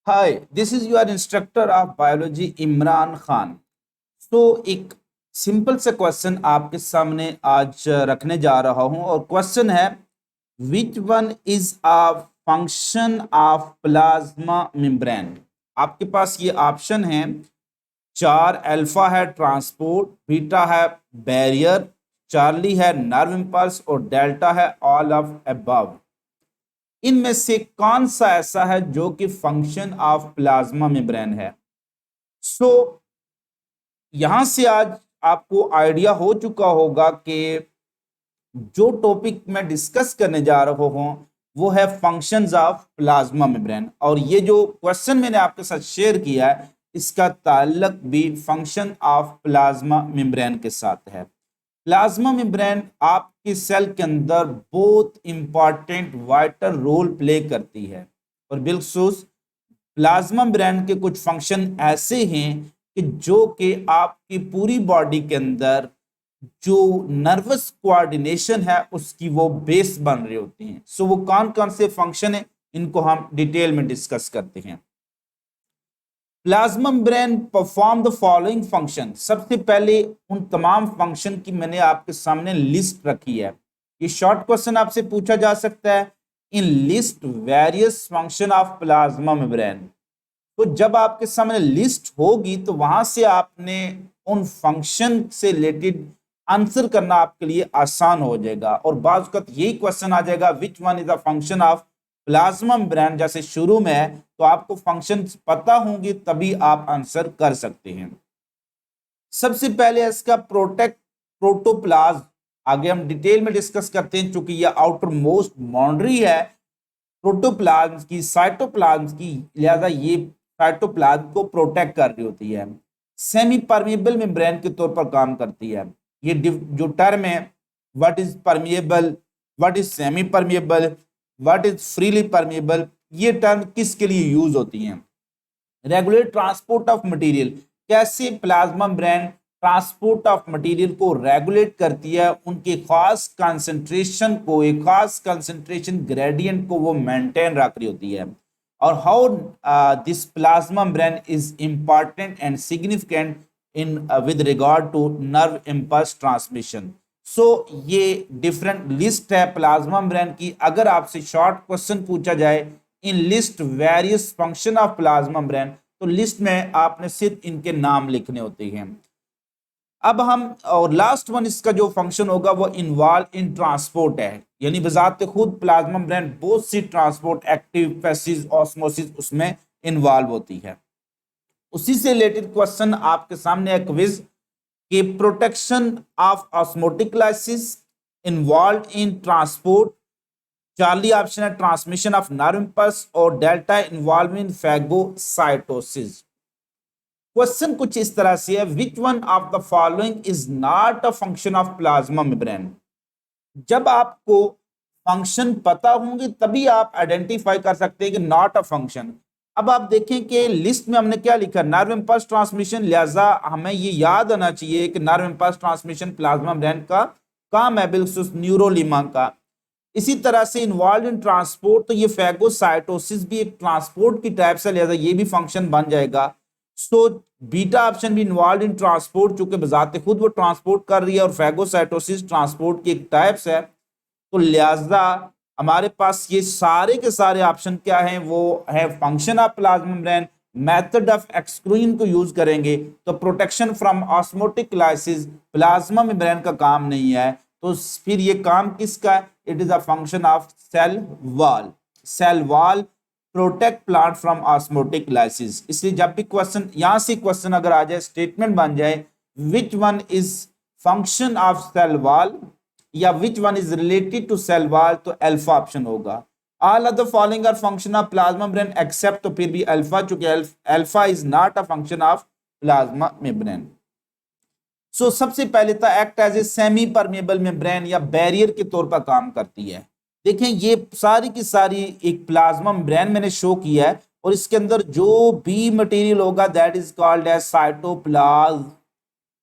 Hi, this is your instructor of biology Imran Khan. तो एक simple से क्वेश्चन आपके सामने आज रखने जा रहा हूं और क्वेश्चन है विच one is a function of plasma membrane. आपके पास ये ऑप्शन है चार। अल्फा है ट्रांसपोर्ट, बीटा है बैरियर, चार्ली है नर्व इम्पल्स और डेल्टा है ऑल ऑफ अबव। इनमें से कौन सा ऐसा है जो कि फंक्शन ऑफ प्लाज्मा मेम्ब्रेन है? सो यहां से आज आपको आइडिया हो चुका होगा कि जो टॉपिक मैं डिस्कस करने जा रहा हूं वो है फंक्शंस ऑफ प्लाज्मा मेम्ब्रेन, और ये जो क्वेश्चन मैंने आपके साथ शेयर किया है इसका ताल्लुक भी फंक्शन ऑफ प्लाज्मा मेम्ब्रेन के साथ है। प्लाज्मा मेम्ब्रेन आपके सेल के अंदर बहुत इंपॉर्टेंट वाइटल रोल प्ले करती है, और बिलखसूस प्लाज्मा मेम्ब्रेन के कुछ फंक्शन ऐसे हैं कि जो कि आपकी पूरी बॉडी के अंदर जो नर्वस कोऑर्डिनेशन है उसकी वो बेस बन रही होती हैं। सो वो कौन कौन से फंक्शन है इनको हम डिटेल में डिस्कस करते हैं। Plasma membrane perform the following function. सबसे पहले उन तमाम फंक्शन की मैंने आपके सामने लिस्ट रखी है। ये शॉर्ट क्वेश्चन आपसे पूछा जा सकता है, इन list various function of plasma membrane. तो जब आपके सामने लिस्ट होगी तो वहां से आपने उन फंक्शन से रिलेटेड आंसर करना आपके लिए आसान हो जाएगा। और बाज़ वक़्त यही क्वेश्चन आ जाएगा विच one is the function of plasma membrane, जैसे शुरू में है तो आपको फंक्शन पता होंगे तभी आप आंसर कर सकते हैं। सबसे पहले इसका प्रोटेक्ट प्रोटोप्लाज्म, आगे हम डिटेल में डिस्कस करते हैं क्योंकि यह आउटर मोस्ट बाउंड्री है प्रोटोप्लाज्म की, साइटोप्लाज्म की, लिहाजा ये साइटोप्लाज्म को प्रोटेक्ट कर रही होती है। सेमी परमिएबल मेम्ब्रेन के तौर पर काम करती है। ये जो टर्म है what is permeable, what is semi permeable, what is freely permeable, ये टर्म किसके लिए यूज होती हैं? रेगुलेट ट्रांसपोर्ट ऑफ मटेरियल, कैसे plasma membrane transport of material को रेगुलेट करती है, उनके खास कंसंट्रेशन को, एक खास कंसंट्रेशन ग्रेडियंट को वो मेंटेन रख रही होती है। और how this plasma membrane is important and significant in with regard to nerve impulse transmission. So ये डिफरेंट लिस्ट है प्लाज्मा मेम्ब्रेन की। अगर आपसे शॉर्ट क्वेश्चन पूछा जाए in list various function of plasma membrane, तो लिस्ट में आपने सिर्फ इनके नाम लिखने होते हैं। अब हम और लास्ट वन इसका जो फंक्शन होगा वो इन्वॉल्व इन ट्रांसपोर्ट है, यानी बजाते खुद प्लाज्मा मेम्ब्रेन बहुत सी ट्रांसपोर्ट एक्टिव पैसिव ऑस्मोसिस उसमें इन्वॉल्व होती है। उसी से रिलेटेड क्वेश्चन आपके सामने एक क्विज कि protection of osmotic lysis involve in transport, Charlie option है ट्रांसमिशन ऑफ नर्व इम्पल्स और delta involve in phagocytosis. Question कुछ इस तरह से है which one of the following is not a function of plasma membrane. जब आपको फंक्शन पता होंगे तभी आप आइडेंटिफाई कर सकते हैं कि नॉट अ फंक्शन। अब आप देखें कि लिस्ट में हमने क्या लिखा, नर्व इम्पल्स ट्रांसमिशन, लिहाजा हमें ये याद आना चाहिए कि nerve impulse transmission plasma membrane का काम है, बिल्कुल न्यूरोलिमा का। इसी तरह से इन्वॉल्व इन ट्रांसपोर्ट, तो ये फैगोसाइटोसिस भी एक ट्रांसपोर्ट की टाइप से, लिहाजा ये भी फंक्शन बन जाएगा। सो बीटा ऑप्शन भी इन्वॉल्व इन ट्रांसपोर्ट, चूंकि बजाते खुद वो ट्रांसपोर्ट कर रही है और फैगोसाइटोसिस ट्रांसपोर्ट की एक टाइप्स है, तो लिहाजा हमारे पास ये सारे के सारे ऑप्शन क्या हैं, वो है function of plasma membrane. Method of exclusion को यूज करेंगे तो protection from osmotic lysis plasma membrane का काम नहीं है, तो फिर ये काम किसका है? It is a function of cell wall. Cell wall protect plant from osmotic lysis. इसलिए जब भी क्वेश्चन यहां से क्वेश्चन अगर आ जाए, स्टेटमेंट बन जाए which one is function of cell wall या which one is related to cell wall, तो अल्फा ऑप्शन होगा। All of the following are function of plasma membrane except, तो फिर भी अल्फा, चूंकि alpha is not a function of plasma membrane. So सबसे पहले था act as a semi permeable membrane या बैरियर के तौर पर काम करती है। देखें ये सारी की सारी एक प्लाज्मा मेम्ब्रेन मैंने शो किया है और इसके अंदर जो भी मटेरियल होगा that is called as cytoplasm,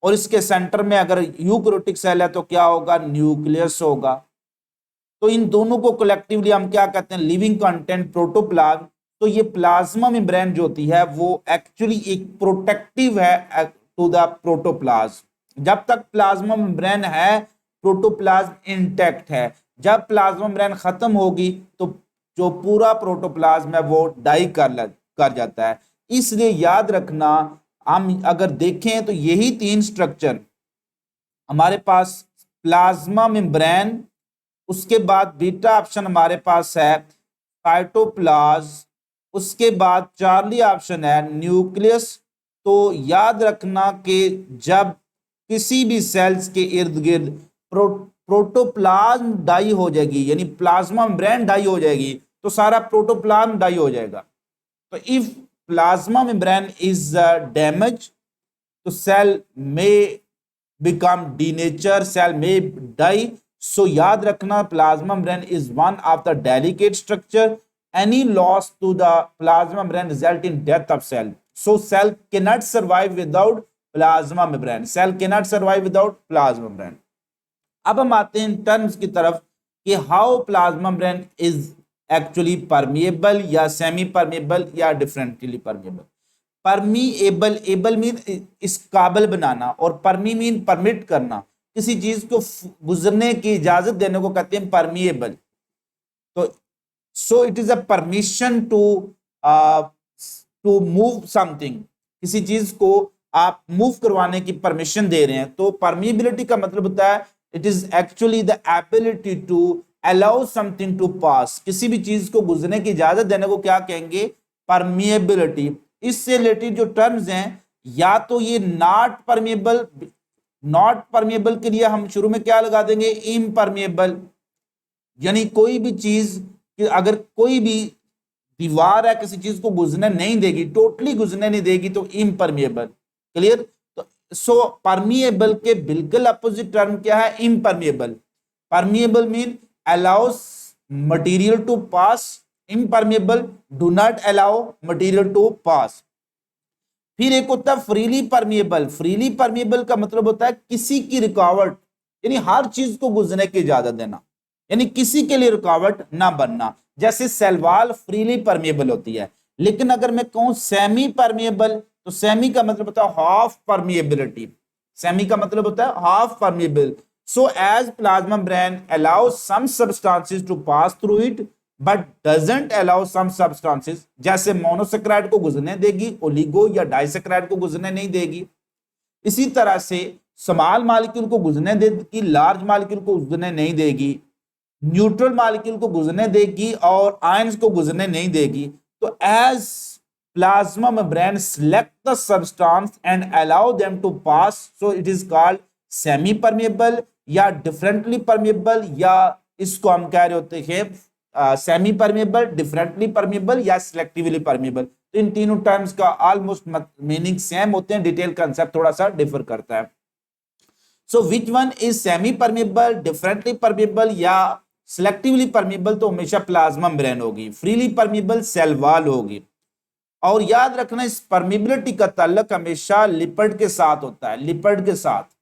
और इसके सेंटर में अगर यूकैरियोटिक सेल है तो क्या होगा? न्यूक्लियस होगा। तो इन दोनों को कलेक्टिवली हम क्या कहते हैं? Living content protoplasm. तो ये प्लाज्मा मेम्ब्रेन जो होती है वो एक्चुअली एक प्रोटेक्टिव है टू द प्रोटोप्लाज्म। जब तक प्लाज्मा मेम्ब्रेन है प्रोटोप्लाज्म इंटैक्ट है, जब प्लाज्मा मेम्ब्रेन खत्म होगी तो जो पूरा प्रोटोप्लाज्म है वो डाई कर जाता है। इसलिए याद रखना, हम अगर देखें तो यही तीन स्ट्रक्चर हमारे पास, प्लाज्मा मेम्ब्रेन, उसके बाद बीटा ऑप्शन हमारे पास है साइटोप्लाज्म, उसके बाद चार्ली ऑप्शन है न्यूक्लियस। तो याद रखना कि जब किसी भी सेल्स के इर्द गिर्द प्रोटोप्लाज्म डाई हो जाएगी, यानी प्लाज्मा मेम्ब्रेन डाई हो जाएगी, तो सारा प्रोटोप्लाज्म डाई हो जाएगा। तो if plasma membrane is damage तो सेल में become denature, cell may die. So याद रखना plasma membrane is one of the delicate structure. Any loss to the plasma membrane result in death of cell. So cell cannot survive without plasma membrane. Cell cannot survive without plasma membrane. अब हम आते हैं terms की तरफ कि how plasma membrane is actually permeable या semi permeable या differently permeable. Permeable, able mean इस काबिल बनाना, और परमी मीन परमिट करना, किसी चीज को गुजरने की इजाजत देने को कहते हैं परमीएबल। तो so it is a permission to move something, किसी चीज को आप मूव करवाने की परमिशन दे रहे हैं। तो परमीबिलिटी का मतलब होता है it is actually the ability to allow something to pass, किसी भी चीज को गुजरने की इजाजत देने को क्या कहेंगे, परमीएबिलिटी। इससे रिलेटेड जो टर्म्स हैं, या तो ये नॉट परमिएबल, नॉट परमिएबल के लिए हम शुरू में क्या लगा देंगे, इम्परमिएबल, यानी कोई भी चीज, अगर कोई भी दीवार है किसी चीज को गुजरने नहीं देगी, टोटली गुजरने नहीं देगी, तो इम्परमिएबल। क्लियर। तो सो परमिएबल के बिल्कुल अपोजिट टर्म क्या है, impermeable. Permeable mean allows material to pass, impermeable do not allow material to pass। फिर एक होता है फ्रीली परमिएबल। फ्रीली परमिएबल का मतलब होता है किसी की रुकावट, यानी हर चीज को गुजरने की इजाजत देना, यानी किसी के लिए रुकावट ना बनना। जैसे सेलवाल फ्रीली परमिएबल होती है, लेकिन अगर मैं कहूं सेमी परमिएबल, तो सेमी का मतलब होता है हाफ परमिएबिलिटी। सेमी का मतलब होता है half permeable. So as plasma membrane allows some substances to pass through it but doesn't allow some substances, जैसे मोनोसेक्राइड को गुजरने देगी, ओलिगो या डाइसेक्राइड को गुजरने नहीं देगी। इसी तरह से स्मॉल मॉलिक्यूल को गुजरने देगी, लार्ज मॉलिक्यूल को गुजरने नहीं देगी, न्यूट्रल मॉलिक्यूल को गुजरने देगी और आयंस को गुजरने नहीं देगी। तो as plasma membrane select the substance and allow them to pass, so it is called semi permeable या डिफरेंटली परमिएबल, या इसको हम कह रहे होते हैं सेमी परमिएबल, डिफरेंटली परमिएबल या सिलेक्टिवली परमिएबल। तो इन तीनों टर्म्स का ऑलमोस्ट मीनिंग सेम होते हैं, डिटेल कंसेप्ट थोड़ा सा डिफर करता है। So which one is semi permeable, differently permeable या सिलेक्टिवली परमिएबल, तो हमेशा प्लाज्मा मेम्ब्रेन होगी। फ्रीली परमिएबल सेल वॉल होगी। और याद रखना इस परमिएबिलिटी का ताल्लुक हमेशा लिपिड के साथ होता है, लिपिड के साथ।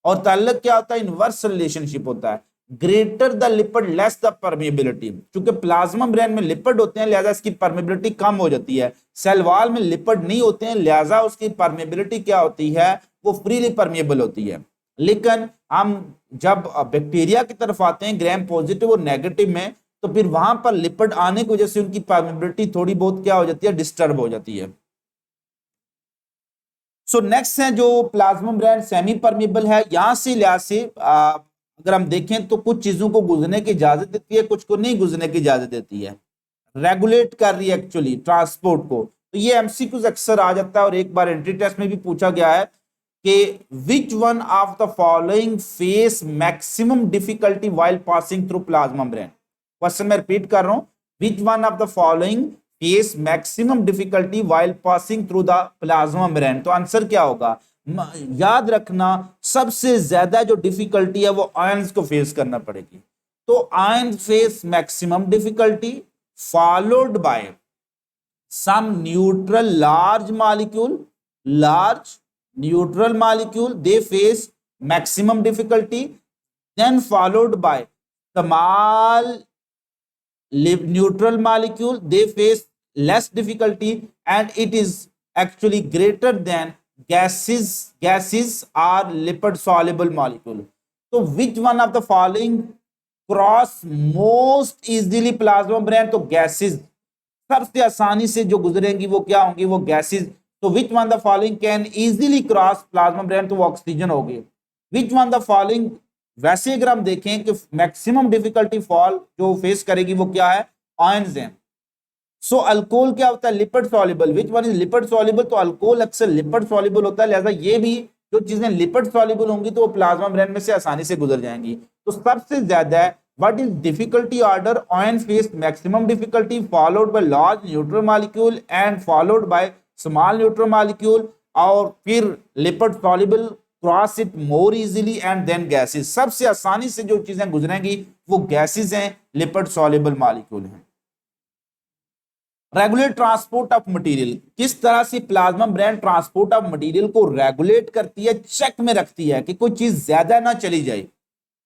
और ताल्लुक क्या होता है, इनवर्स रिलेशनशिप होता है, greater the lipid less the permeability. क्योंकि प्लाज्मा मेम्ब्रेन में लिपिड होते हैं लिहाजा इसकी परमिएबिलिटी कम हो जाती है, सेल वॉल में लिपिड नहीं होते हैं लिहाजा उसकी परमिएबिलिटी क्या होती है, वो फ्रीली परमिएबल होती है। लेकिन हम जब बैक्टीरिया की तरफ आते हैं ग्राम पॉजिटिव और नेगेटिव में, तो फिर वहां पर लिपिड आने की वजह से उनकी परमिएबिलिटी थोड़ी बहुत क्या हो जाती है, डिस्टर्ब हो जाती है। सो नेक्स्ट है जो प्लाज्मा मेम्ब्रेन सेमी परमिएबल है। यहां से लिहाज से अगर हम देखें तो कुछ चीजों को गुजरने की इजाजत देती है, कुछ को नहीं गुजरने की इजाजत देती है, रेगुलेट कर रही है एक्चुअली ट्रांसपोर्ट को। तो ये एमसीक्यूज अक्सर आ जाता है और एक बार एंट्री टेस्ट में भी पूछा गया है कि which one of the following face maximum difficulty while passing through plasma membrane. Question मैं रिपीट कर रहा हूं, which one of the following face maximum difficulty while passing through the plasma membrane. तो आंसर क्या होगा, याद रखना सबसे ज्यादा जो डिफिकल्टी है वो आयंस को फेस करना पड़ेगी। तो ion face maximum difficulty followed by some neutral large molecule, large neutral molecule they face maximum difficulty, then followed by small neutral molecule they face less difficulty and it is actually greater than gases are lipid soluble molecule. So which one of the following cross most easily plasma membrane? तो gases सबसे आसानी से जो गुजरेंगी वो क्या होंगी? वो gases. तो which one the following can easily cross plasma membrane? तो वो ऑक्सीजन होगी. विच वन द फॉलोइंग, वैसे अगर हम देखें कि मैक्सिमम डिफिकल्टी फॉल जो फेस करेगी वो क्या है? आयंस हैं. सो अल्कोहल क्या होता है? Lipid soluble. Which one is lipid soluble? तो अल्कोहल अक्सर लिपिड सॉल्युबल होता है, लिहाजा ये भी जो चीजें लिपिड सॉल्युबल होंगी तो वो प्लाज्मा मेम्ब्रेन में से आसानी से गुजर जाएंगी. तो सबसे ज्यादा what is difficulty order? ion faced maximum difficulty followed by large neutral molecule and followed by small neutral molecule और फिर lipid soluble cross it more easily and then gases. सबसे आसानी से जो चीजें गुजरेंगी वो गैसेस हैं, लिपिड soluble molecule हैं. Regulate transport of material. किस तरह से plasma membrane transport of material को रेगुलेट करती है, चेक में रखती है कि कोई चीज ज्यादा ना चली जाए,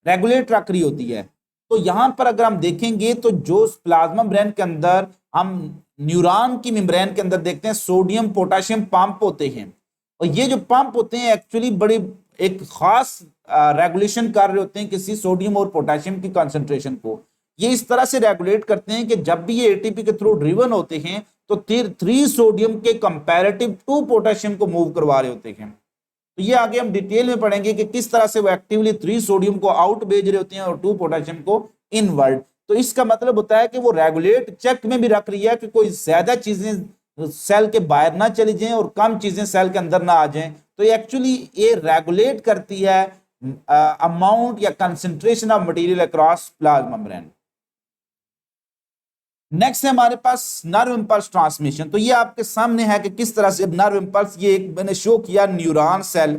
रेगुलेट रख रही होती है. तो यहां पर अगर हम देखेंगे तो जो प्लाज्मा मेम्ब्रेन के अंदर हम न्यूरॉन की मेम्ब्रेन के अंदर देखते हैं सोडियम पोटेशियम पंप होते हैं और ये जो पंप होते हैं एक्चुअली बड़े एक खास रेगुलेशन कर रहे होते हैं किसी सोडियम और पोटेशियम की कंसंट्रेशन को. ये इस तरह से रेगुलेट करते हैं कि जब भी ये एटीपी के थ्रू ड्रिवन होते हैं तो 3 सोडियम के कंपैरेटिव 2 पोटेशियम को मूव करवा रहे होते हैं. तो ये आगे हम डिटेल में पढ़ेंगे कि किस तरह से वो एक्टिवली 3 सोडियम को आउट भेज रहे होते हैं और 2 पोटेशियम को इनवर्ड. तो इसका मतलब होता है कि वो रेगुलेट चेक में भी रख रही है कि कोई ज्यादा चीजें सेल के बाहर ना चली जाएं और कम चीजें सेल के अंदर ना आ जाएं. तो एक्चुअली ये रेगुलेट करती है अमाउंट या concentration of material across plasma membrane. Next है हमारे पास नर्व इंपल्स ट्रांसमिशन. तो ये आपके सामने है कि किस तरह से नर्व इंपल्स, ये एक मैंने शो किया न्यूरॉन सेल.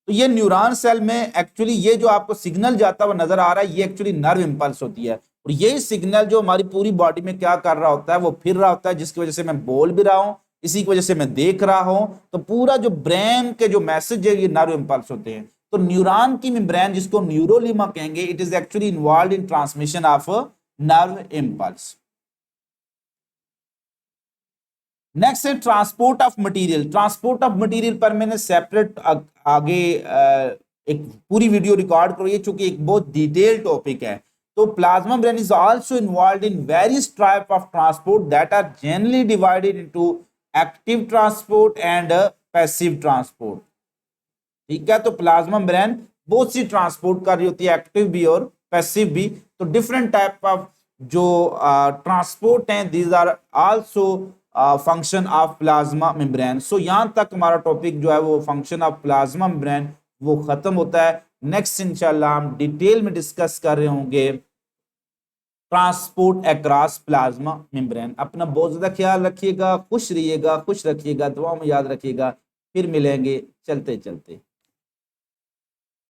तो ये न्यूरॉन सेल में एक्चुअली ये जो आपको सिग्नल जाता हुआ नजर आ रहा है ये एक्चुअली नर्व इंपल्स होती है और यही सिग्नल जो हमारी पूरी बॉडी में क्या कर रहा होता है वो फिर रहा होता है, जिसकी वजह से मैं बोल भी रहा हूं, इसी की वजह से मैं देख रहा हूं. तो पूरा जो ब्रेन के जो मैसेज है ये नर्व इंपल्स होते हैं. तो न्यूरॉन की मेम्ब्रेन जिसको न्यूरोलिमा कहेंगे, it is actually involve in transmission of nerve impulse. Next है transport of material. Transport of material पर मैंने सेपरेट आगे एक पूरी वीडियो रिकॉर्ड करी है चूंकि एक बहुत डिटेल टॉपिक है. तो plasma membrane is also involved in various type of transport that are generally divided into active transport and passive transport. ठीक है, तो प्लाज्मा मेम्ब्रेन बहुत सी ट्रांसपोर्ट कर रही होती है, एक्टिव भी और पैसिव भी. तो डिफरेंट टाइप ऑफ जो ट्रांसपोर्ट हैं these are also function of plasma membrane. So यहां तक हमारा टॉपिक जो है वो फंक्शन ऑफ प्लाज्मा मेम्ब्रेन वो खत्म होता है. नेक्स्ट इंशाल्लाह हम डिटेल में डिस्कस कर रहे होंगे ट्रांसपोर्ट अक्रॉस प्लाज्मा मेम्ब्रेन. अपना बहुत ज्यादा ख्याल रखिएगा, खुश रहिएगा, खुश रखिएगा, दुआ में याद रखिएगा. फिर मिलेंगे चलते चलते.